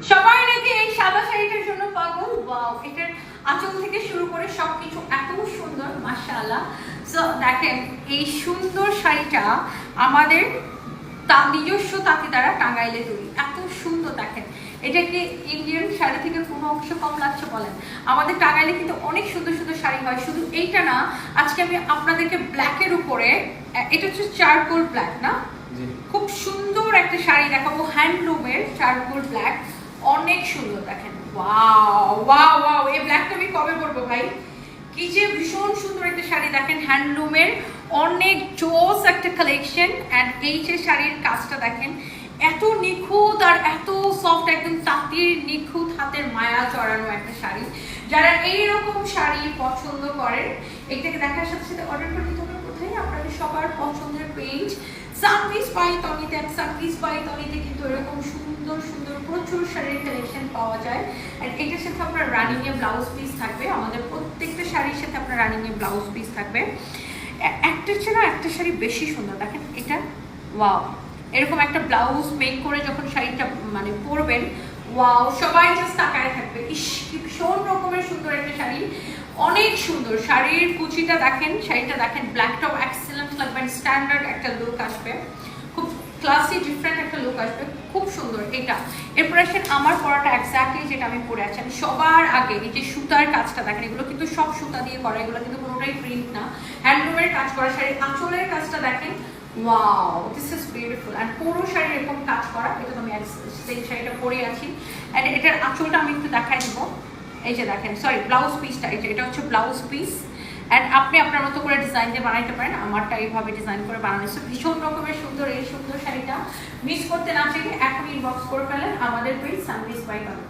সবাই নাকি এই সাদা শাড়িটার জন্য পাগল। ওয়াও, এটার আঁচল থেকে শুরু করে সবকিছু এত সুন্দর, মাশাআল্লাহ। সো দেখেন এই সুন্দর শাড়িটা আমাদের নিজস্ব তাঁতি দ্বারা টাঙ্গাইলে তৈরি, এত সুন্দর। দেখেন এটা কি ইন্ডিয়ান শাড়ি থেকে কোনো অংশ কম লাগছে বলেন? আমাদের টাঙ্গাইলে কিন্তু অনেক সুন্দর সুন্দর শাড়ি হয়, শুধু এইটা না। আজকে আমি আপনাদেরকে ব্ল্যাকের উপরে, এটা হচ্ছে চারকোল ব্ল্যাক না, খুব সুন্দর একটা শাড়ি দেখাবো, হ্যান্ডলুমের চারকোল ব্ল্যাক, অনেক সুন্দর। দেখেন ওয়াও ওয়াও ওয়াও, এই ব্ল্যাকটা আমি কবে পরবো ভাই, কি যে ভীষণ সুন্দর একটা শাড়ি। দেখেন হ্যান্ডলুমের অনেক জোস একটা কালেকশন। অ্যান্ড এই যে শাড়ির কাজটা দেখেন, এত নিখুঁত আর এত সফট, একদম তাঁতির নিখুঁত হাতের মায়া চড়ানো একটা শাড়ি। যারা এইরকম শাড়ি পছন্দ করেন, এটাকে দেখার সাথে সাথে অর্ডার করে নিতে হবে কোথায়? আপনাদের সবার পছন্দের পেজ সানপিস বাই তনিতে। সানপিস বাই তনিতে কিন্তু এরকম সুন্দর সুন্দর প্রচুর শাড়ির কালেকশন পাওয়া যায়। আর এটার সাথে আপনার রানিং এ ব্লাউজ পিস থাকবে, আমাদের প্রত্যেকটা শাড়ির সাথে আপনার রানিং এ ব্লাউজ পিস থাকবে। একটা ছাড়া একটা শাড়ি বেশি সুন্দর। দেখেন এটা ওয়াও, এরকম একটা ব্লাউজ মেক করে যখন শাড়িটা মানে পরবেন, ওয়াও, সবাই জাস্ট তাকায় থাকবে, ইস কি ভীষণ রকমের সুন্দর একটা শাড়ি, অনেক সুন্দর। শাড়ির কুচিটা দেখেন, শাড়িটা দেখেন, ব্ল্যাক টপ এক্সেলেন্ট লাগবে, স্ট্যান্ডার্ড একটা লুক আসবে, খুব ক্লাসি ডিফারেন্ট একটা লুক আসবে, খুব সুন্দর এটা। এরপর আসেন আমার পরাটা এক্স্যাক্টলি যেটা আমি পরে আছি। আমি সবার আগে এই যে সুতার কাজটা দেখেন, এগুলো কিন্তু সব সুতা দিয়ে করা, এগুলো কিন্তু কোনোটাই প্রিন্ট না, হ্যান্ডলুমের কাজ করা শাড়ি। আঁচলের কাজটা দেখেন, wow, this is beautiful. And পুরো শাড়ির এরকম কাজ করা, এটা তো আমি সেই শাড়িটা পরে আছি। অ্যান্ড এটার আঁচলটা আমি একটু দেখাই দেবো, এই যে দেখেন, সরি ব্লাউজ পিসটা, এটা হচ্ছে ব্লাউজ পিস। অ্যান্ড আপনি আপনার মতো করে ডিজাইন দিয়ে বানাইতে পারেন, আমারটা এইভাবে ডিজাইন করে বানানো হয়েছে, ভীষণ রকমের সুন্দর। এই সুন্দর শাড়িটা মিস করতে না চাইলে এখন ইনবক্স করে ফেলেন আমাদের পেজ সানপিস বাই তনি।